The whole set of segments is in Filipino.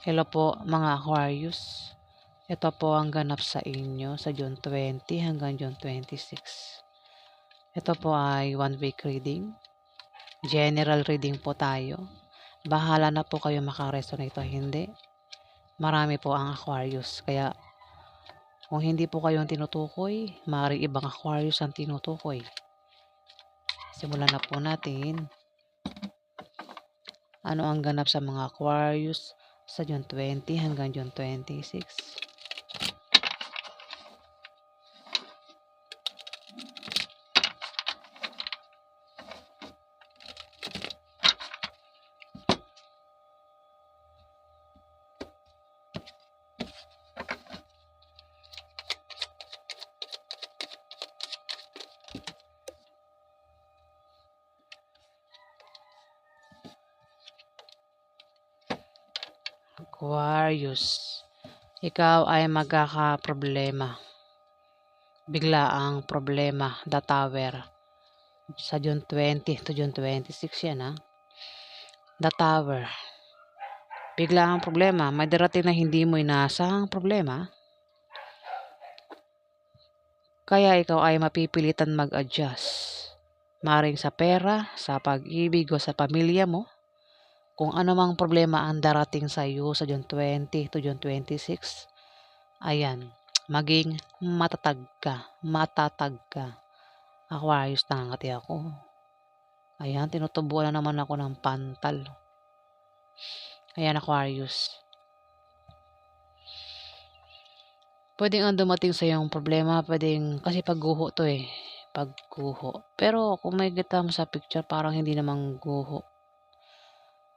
Hello po mga Aquarius. Ito po ang ganap sa inyo sa June 20 hanggang June 26. Ito po ay 1 week reading. General reading po tayo. Bahala na po kayo makaresonate o hindi. Marami po ang Aquarius. Kaya kung hindi po kayo ang tinutukoy, maaaring ibang Aquarius ang tinutukoy. Simulan na po natin. Ano ang ganap sa mga Aquarius sa June 20 hanggang June 26? Aquarius, ikaw ay magkakaproblema. Bigla ang problema, the tower. Sa June 20 to June 26 yan ha. The tower. Bigla ang problema, may darating na hindi mo inaasahang problema. Kaya ikaw ay mapipilitan mag-adjust. Maring sa pera, sa pag-ibig o sa pamilya mo. Kung ano mang problema ang darating sa iyo sa June 20 to June 26, ayan, maging matatag ka. Aquarius, nangangati ako. Ayan, tinutubuan na naman ako ng pantal. Ayan, Aquarius. Pwedeng ang dumating sa yung problema, pwedeng, kasi pagguho to eh. Pagguho. Pero kung may kita mo sa picture, parang hindi namang guho.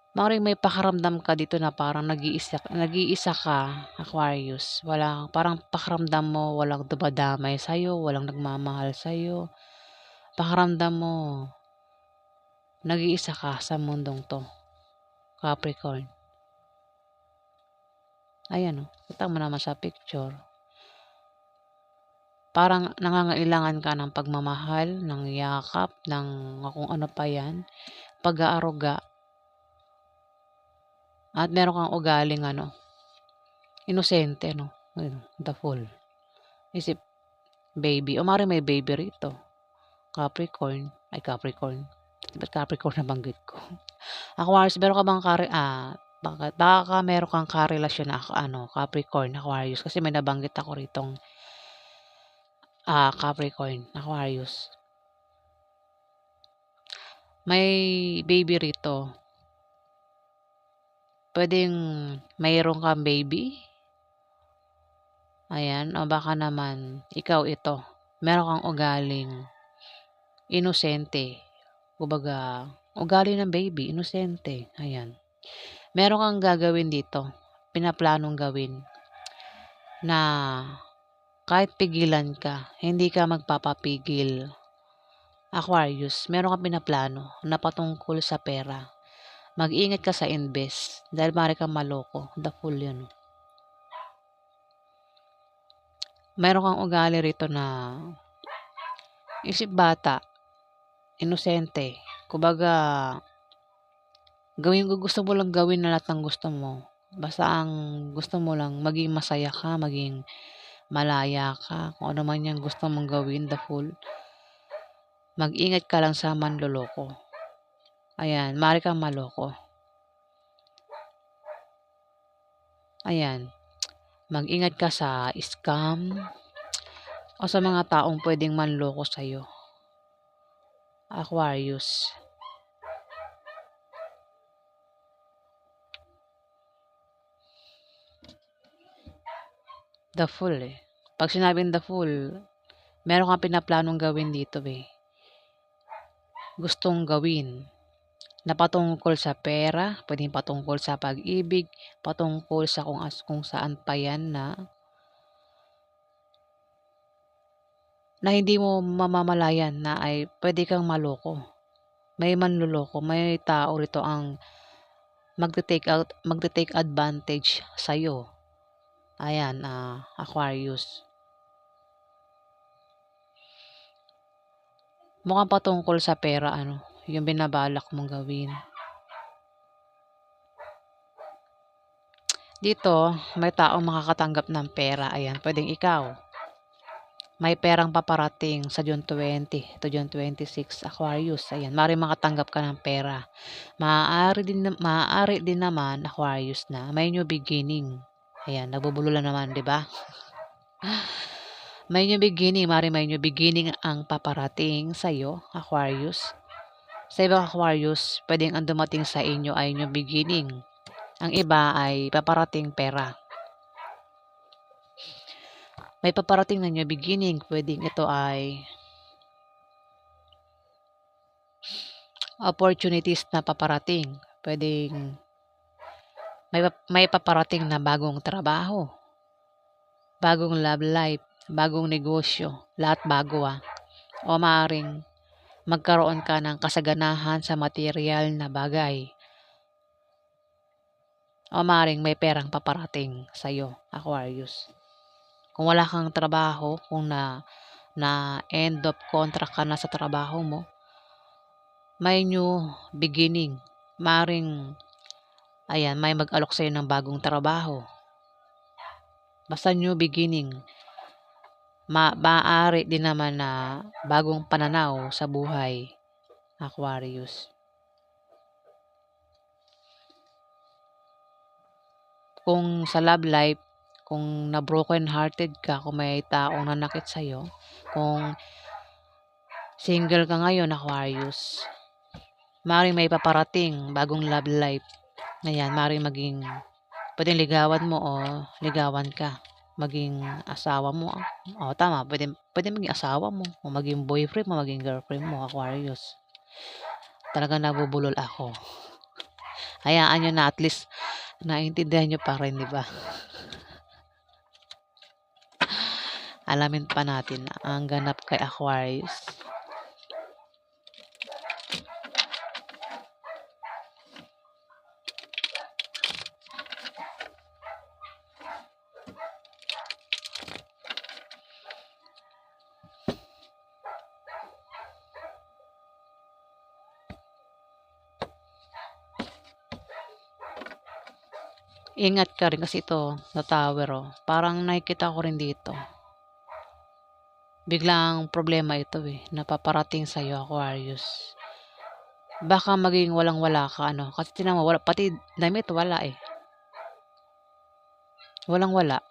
Maring may pakaramdam ka dito na parang nag-iisa ka, Aquarius. Parang pakaramdam mo, walang dumadamay sa'yo, walang nagmamahal sa'yo. Pakaramdam mo, nag-iisa ka sa mundong to, Capricorn. Ayan o, kita mo naman sa picture. Parang nangangailangan ka ng pagmamahal, ng yakap, ng kung ano pa yan, pag-aaruga. At meron kang ugaling inosente, no? The Fool. Isip, baby. O mari may baby rito. Capricorn. Ay, Capricorn. Ba't Capricorn na banggit ko? Aquarius, meron ka bang baka meron kang karelasyon na Capricorn, Aquarius. Kasi may nabanggit ako ritong Capricorn, Aquarius. May baby rito. Pwedeng mayroon kang baby. Ayan, o baka naman ikaw ito. Meron kang ugaling inosente. Kumbaga, ugali ng baby, inosente. Ayan. Meron kang gagawin dito. Pinaplanong gawin. Na kahit pigilan ka, hindi ka magpapapigil. Aquarius, meron kang pinaplano na patungkol sa pera. Mag-ingat ka sa invest dahil maaari kang maloko. The Fool yun. Meron kang ugali rito na isip bata, inosente. Kumbaga, gusto mo lang gawin na lahat ng gusto mo. Basta ang gusto mo lang, maging masaya ka, maging malaya ka. Kung ano man yung gusto mong gawin, The Fool. Mag-ingat ka lang sa manloloko. Ayan, maaari kang maloko. Ayan, mag-ingat ka sa scam o sa mga taong pwedeng manloko sa'yo. Aquarius. The Fool eh. Pag sinabing The Fool, meron kang pinaplanong gawin dito eh. Gustong gawin na patungkol sa pera, pwedeng patungkol sa pag-ibig, patungkol sa kung saan pa yan na hindi mo mamamalayan na ay pwede kang maloko. May manluloko, may tao rito ang magte-take advantage sa'yo. Ayan, Aquarius. Mukhang patungkol sa pera, yung binabalak mong gawin. Dito, may taong makakatanggap ng pera. Ayan, pwedeng ikaw. May perang paparating sa June 20 to June 26, Aquarius. Ayan, maaaring makatanggap ka ng pera. Maaari din naman, Aquarius, na may new beginning. Ayan, nabubululan naman, di ba? May new beginning, maaaring may new beginning ang paparating sa iyo, Aquarius. Sa ibang Aquarius, pwedeng ang dumating sa inyo ay new beginning. Ang iba ay paparating pera. May paparating na new beginning, pwedeng ito ay opportunities na paparating. Pwedeng may paparating na bagong trabaho, bagong love life, bagong negosyo, lahat bago O maaring magkaroon ka ng kasaganahan sa material na bagay. O maaring may perang paparating sa iyo, Aquarius. Kung wala kang trabaho, kung na end of contract ka na sa trabaho mo, may new beginning. Maaring, ayan, may mag-alok sa'yo ng bagong trabaho. Basta new beginning. Maaari din naman na bagong pananaw sa buhay, Aquarius. Kung sa love life, kung na broken hearted ka, kung may taong nanakit sa'yo, kung single ka ngayon, Aquarius, maaaring may paparating bagong love life. Ayan, maaaring pwedeng ligawan mo o ligawan ka. Maging asawa mo. O, tama. Pwede maging asawa mo. O maging boyfriend mo, maging girlfriend mo, Aquarius. Talaga nabubulol ako. Hayaan nyo na, at least naintindihan nyo pa rin, di ba? Alamin pa natin ang ganap kay Aquarius. Ingat ka rin kasi ito sa tower, parang nakikita ko rin dito. Biglang problema ito napaparating sa iyo, Aquarius. Baka maging walang-wala ka kasi tinan mo, pati damit wala Walang-wala.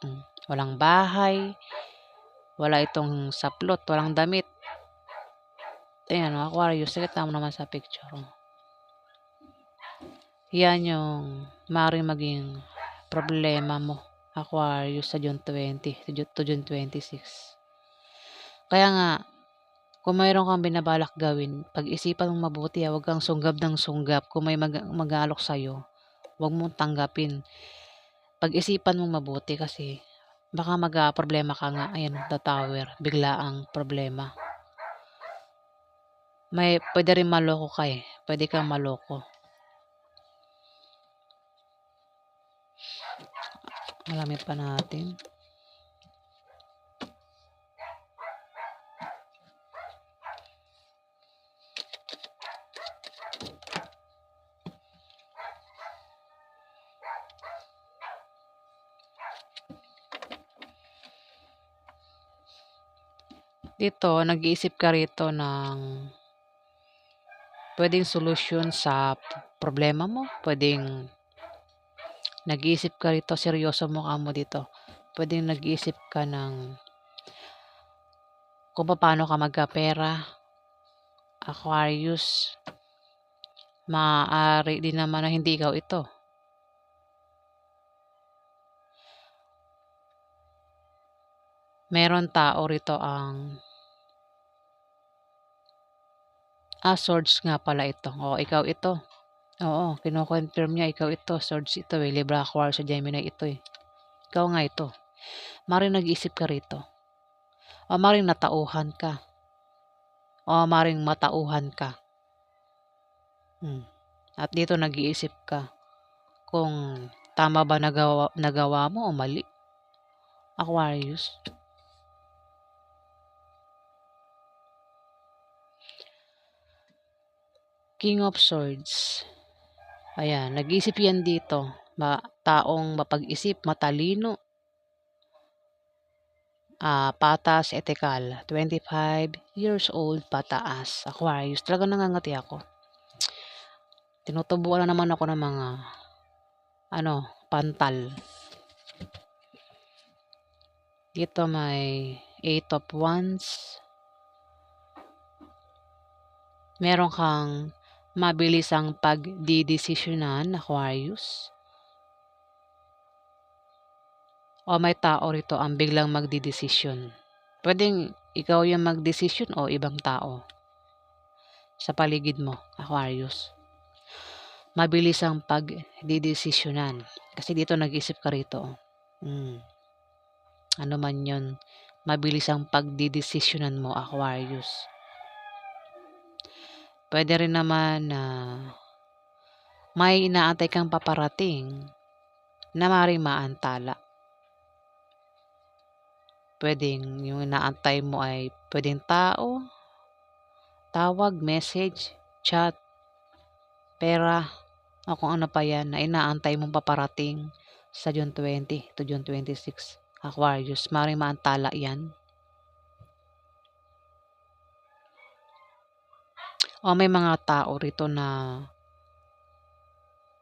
Walang bahay, wala itong saplot, walang damit. Ayan, Aquarius, kita mo naman sa picture. Yan yung maaaring maging problema mo, Aquarius, sa June 20 to June 26. Kaya nga, kung mayroon kang binabalak gawin, pag-isipan mong mabuti, huwag kang sunggab ng sunggab. Kung may mag-aalok sa'yo, huwag mong tanggapin. Pag-isipan mong mabuti kasi baka problema ka nga, ayan, the tower, bigla ang problema. Pwede rin maloko ka pwede kang maloko. Alamin pa natin. Dito, nag-iisip ka rito ng pwedeng solusyon sa problema mo. Pwedeng nag-iisip ka rito, seryoso mo dito. Pwedeng nag-iisip ka ng kung paano ka magkapera, Aquarius. Maaari din naman na hindi ikaw ito. Meron tao rito ang swords nga pala ito. O, ikaw ito. Oo, kino-confirm niya ikaw ito. Swords ito Libra, Aquarius, Gemini ito Ikaw nga ito. Maring nag-iisip ka rito. O maring natauhan ka. O maring matauhan ka. At dito nag-iisip ka kung tama ba nagawa mo o mali, Aquarius. King of Swords. Ayan, nag-iisip yan dito. taong mapag-isip, matalino, patas, etikal, 25 years old pataas, Aquarius. Talagang nangangati ako. Tinutubuan na naman ako ng mga pantal. Dito may 8 of Wands. Meron kang mabilisang pagdidesisyonan, Aquarius. O may tao rito ang biglang magdidesisyon. Pwedeng ikaw yung magdesisyon o ibang tao sa paligid mo, Aquarius. Mabilis ang pagdidesisyonan. Kasi dito nag-isip ka rito. Ano man yun, mabilis ang pagdidesisyonan mo, Aquarius. Pwede rin naman na may inaantay kang paparating na maaaring maantala. Pwedeng yung inaantay mo ay pwedeng tao, tawag, message, chat, pera, o kung ano pa yan na inaantay mong paparating sa June 20 to June 26. Aquarius, maaaring maantala yan. O may mga tao rito na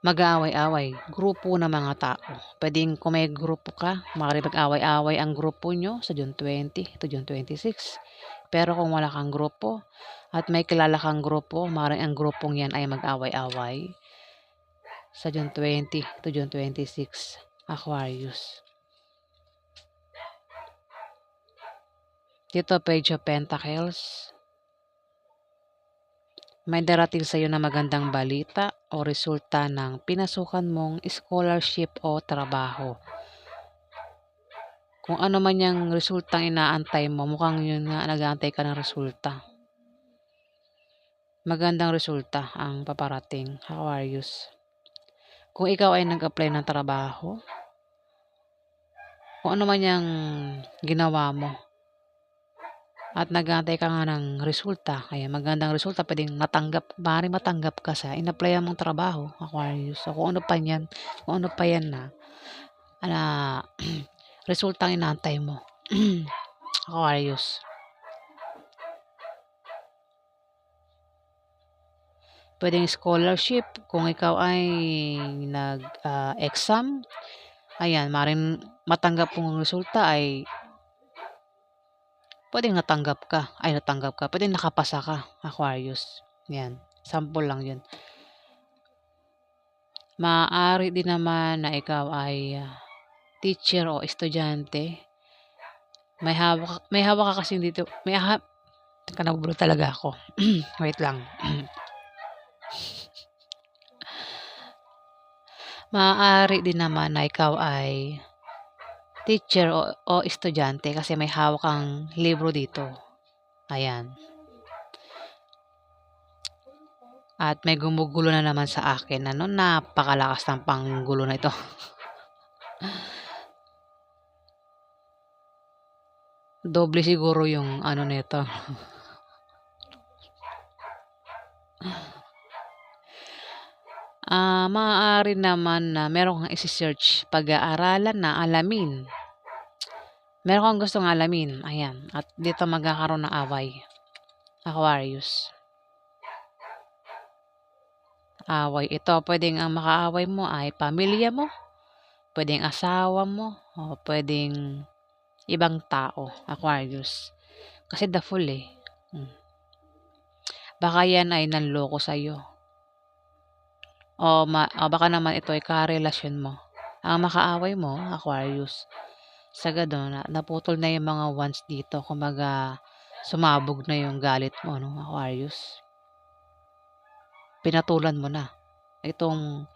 mag-aaway-away, grupo ng mga tao. Pwedeng kung may grupo ka, maaaring mag-away-away ang grupo nyo sa June 20 to June 26. Pero kung wala kang grupo at may kilala kang grupo, maaaring ang grupong yan ay mag-away-away sa June 20 to June 26, Aquarius. Dito, Page of Pentacles. May darating sa iyo na magandang balita o resulta ng pinasukan mong scholarship o trabaho. Kung ano man yung resultang inaantay mo, mukhang yun nga, nag-aantay ka ng resulta. Magandang resulta ang paparating, Aquarius. Kung ikaw ay nag-apply ng trabaho, kung ano man yung ginawa mo, at nag-aantay ka nga ng resulta, kaya magandang resulta, pwedeng maaaring matanggap ka sa in-applyan mong trabaho, Aquarius. So, kung ano pa yan na resultang inaantay mo, Aquarius. Pwedeng scholarship, kung ikaw ay nag-exam, ayan, maaaring matanggap mong resulta ay pwedeng natanggap ka, pwedeng nakapasa ka, Aquarius. Yan, sample lang yun. Maaari din naman na ikaw ay teacher o estudyante. May hawak ka kasi dito. Nagulo talaga ako. Wait lang. Maaari din naman na ikaw ay teacher o estudyante kasi may hawak kang libro dito. Ayan. At may gumugulo na naman sa akin. Napakalakas ng panggulo na ito. Doble siguro yung nito. Maaari naman na meron kang isi-search, pag-aaralan na alamin. Meron kang gustong alamin. Ayan. At dito magkakaroon ng away. Aquarius. Away. Ito, pwedeng ang makaaway mo ay pamilya mo, pwedeng asawa mo, o pwedeng ibang tao, Aquarius. Kasi the Fool eh. Baka yan ay nanloko sa'yo. O baka naman ito ay karelasyon mo. Ang makaaway mo, Aquarius. Sagad naputol na yung mga wands dito. Kumbaga, sumabog na yung galit mo, Aquarius. Pinatulan mo na. Itong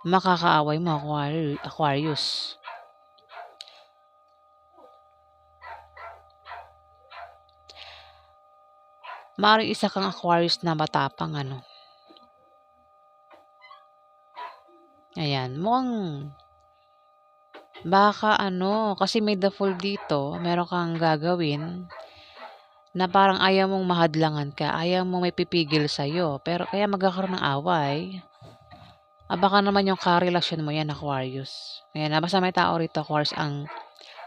makakaaway mo, Aquarius. Maaaring isa kang Aquarius na matapang, Ayan, mukhang baka kasi may the Fool dito, meron kang gagawin na parang ayaw mong mahadlangan ka, ayaw mong may pipigil sa'yo, pero kaya magkakaroon ng away. Baka naman yung karelasyon mo yan, Aquarius. Ayan, basta may tao rito, Aquarius, ang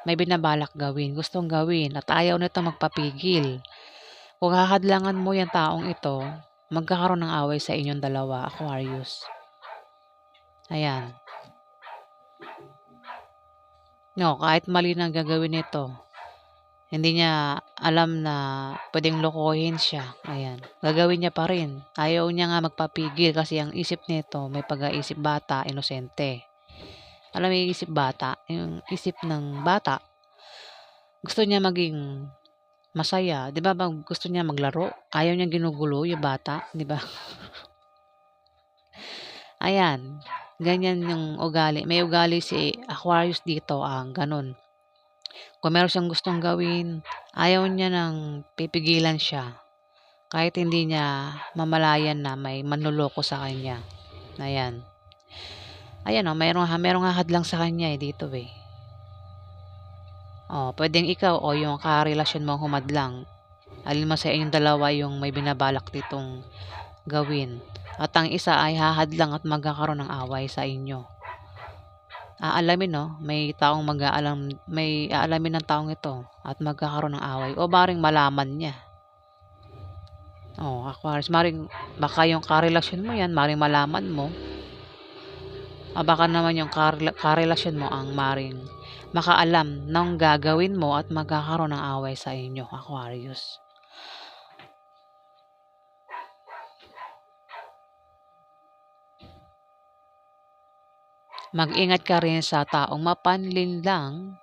may binabalak gawin, gustong gawin, at ayaw nito magpapigil. Kung hahadlangan mo yung taong ito, magkakaroon ng away sa inyong dalawa, Aquarius. Ayan. No, kahit mali na gagawin nito, hindi niya alam na pwedeng lokohin siya. Ayan. Gagawin niya pa rin. Ayaw niya nga magpapigil kasi ang isip nito may pag-aisip bata, inosente. Alam mo yung isip bata? Yung isip ng bata. Gusto niya maging masaya. Di ba gusto niya maglaro? Ayaw niya ginugulo yung bata. Di ba? Ayan. Ganyan yung ugali. May ugali si Aquarius dito ang ganun. Kung meron siyang gustong gawin, ayaw niya nang pipigilan siya. Kahit hindi niya mamalayan na may manloloko sa kanya. Ayan. Ayan o, merong hahadlang sa kanya dito eh. Pwedeng ikaw o yung karelasyon mo humadlang. Alin mo sa inyong dalawa yung may binabalak ditong gawin. At ang isa ay hahadlang at magkakaroon ng away sa inyo. Aalamin may aalamin ng taong ito at magkakaroon ng away o baring malaman niya. Aquarius, baka yung karelasyon mo yan, maring malaman mo. Baka naman yung karelasyon mo ang maring makaalam ng gagawin mo at magkakaroon ng away sa inyo, Aquarius. Mag-ingat ka rin sa taong mapanlin lang,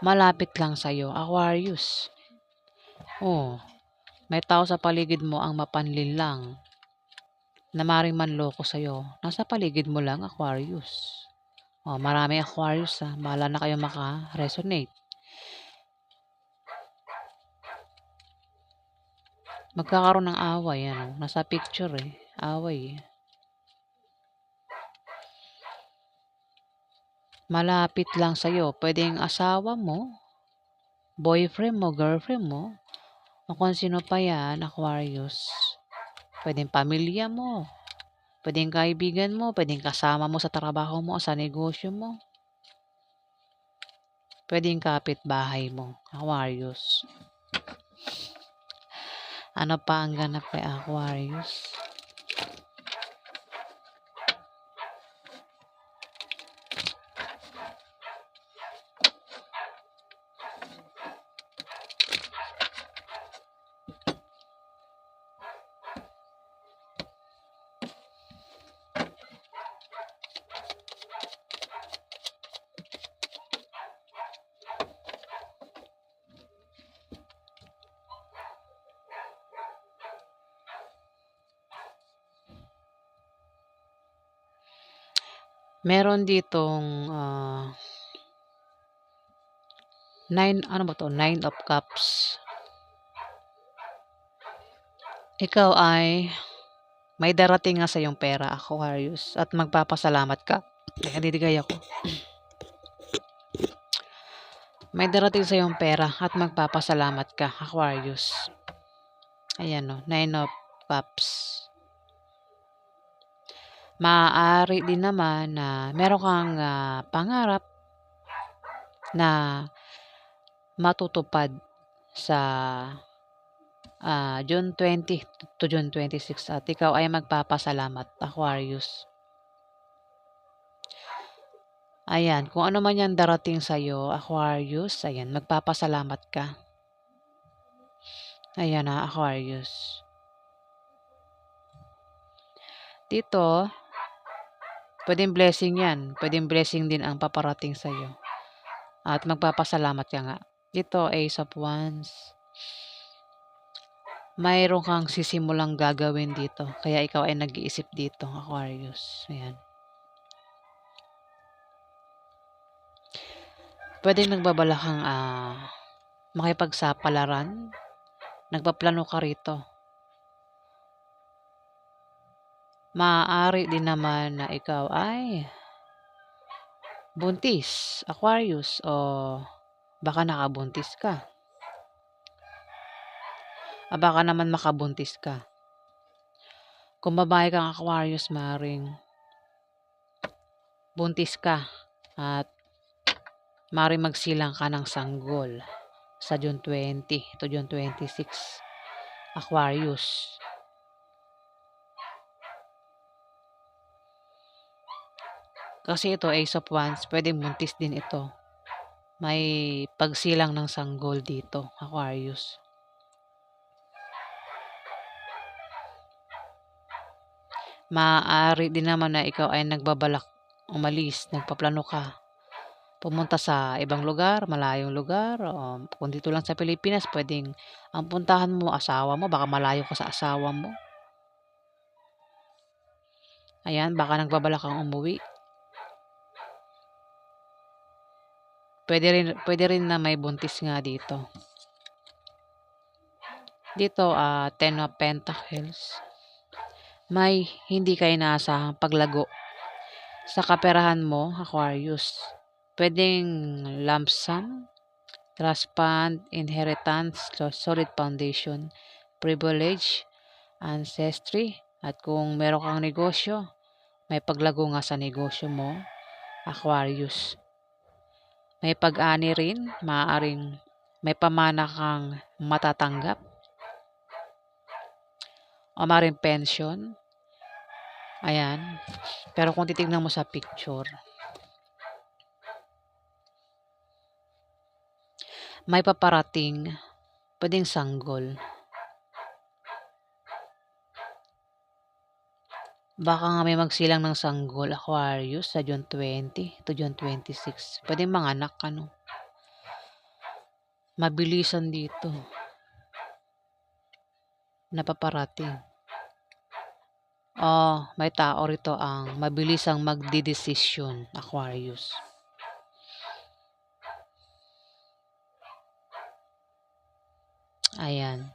malapit lang sa'yo, Aquarius. May tao sa paligid mo ang mapanlin lang na maring manloko sa'yo. Nasa paligid mo lang, Aquarius. Marami Aquarius bahala na kayo maka-resonate. Magkakaroon ng away, nasa picture away. Malapit lang sa'yo, pwedeng asawa mo, boyfriend mo, girlfriend mo, o kung sino pa yan, Aquarius. Pwedeng pamilya mo, pwedeng kaibigan mo, pwedeng kasama mo sa trabaho mo o sa negosyo mo. Pwedeng kapitbahay mo, Aquarius. Ano pa ang ganap kay Aquarius? Meron ditong 9 of cups. Ikaw ay may darating nga sa iyong pera, Aquarius, at magpapasalamat ka. Nadidigay ako. May darating sa iyong pera at magpapasalamat ka, Aquarius. Ayan 9 of cups. Maaari din naman na meron kang pangarap na matutupad sa June 20 to June 26 at ikaw ay magpapasalamat, Aquarius. Ayan, kung ano man yan darating sa'yo, Aquarius, ayan, magpapasalamat ka. Ayan Aquarius. Dito, pwedeng blessing yan. Pwedeng blessing din ang paparating sa'yo. At magpapasalamat ka nga. Dito, Ace of Wands. Mayroon kang sisimulang gagawin dito. Kaya ikaw ay nag-iisip dito, Aquarius. Ayan. Pwedeng nagbabala kang makipagsapalaran. Nagpaplano ka rito. Maaari din naman na ikaw ay buntis, Aquarius, o baka nakabuntis ka. Baka naman makabuntis ka. Kung babae kang Aquarius, maaaring buntis ka at maaaring magsilang ka ng sanggol sa June 20 to June 26, Aquarius. Kasi ito, Ace of Wands, pwedeng buntis din ito. May pagsilang ng sanggol dito, Aquarius. Maaari din naman na ikaw ay nagbabalak umalis, nagpaplano ka pumunta sa ibang lugar, malayong lugar, kung dito lang sa Pilipinas, pwedeng ang puntahan mo asawa mo, baka malayo ka sa asawa mo. Ayan, baka nagbabalak kang umuwi. Pwede rin na may buntis nga dito. Dito, Ten of Pentacles. May hindi kayo inaasahang paglago sa kaperahan mo, Aquarius. Pwedeng lump sum, trust fund, inheritance, solid foundation, privilege, ancestry, at kung meron kang negosyo, may paglago nga sa negosyo mo, Aquarius. May pag-ani rin, maaaring may pamana kang matatanggap, o maaaring pension. Ayan. Pero kung titignan mo sa picture, may paparating, pwedeng sanggol. Baka nga may magsilang ng sanggol, Aquarius, sa June 20 to June 26. Pwedeng manganak, ano. Mabilisan dito. Napaparating. May tao rito ang mabilisang magdidesisyon, Aquarius. Ayan.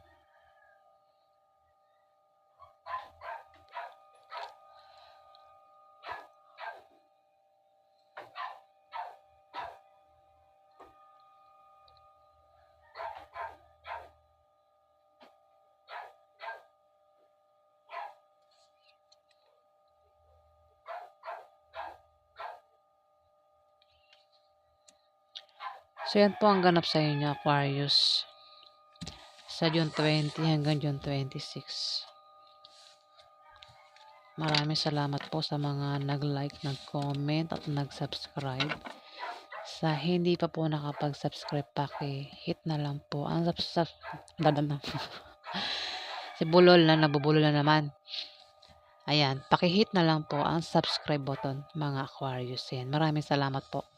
So, yan po ang ganap sa inyo, Aquarius, sa June 20 hanggang June 26. Maraming salamat po sa mga nag-like, nag-comment, at nag-subscribe. Sa hindi pa po nakapag-subscribe, paki-hit na lang po ang si Bulol na nabubulol na naman. Ayan, paki-hit na lang po ang subscribe button, mga Aquarius. Yan. Maraming salamat po.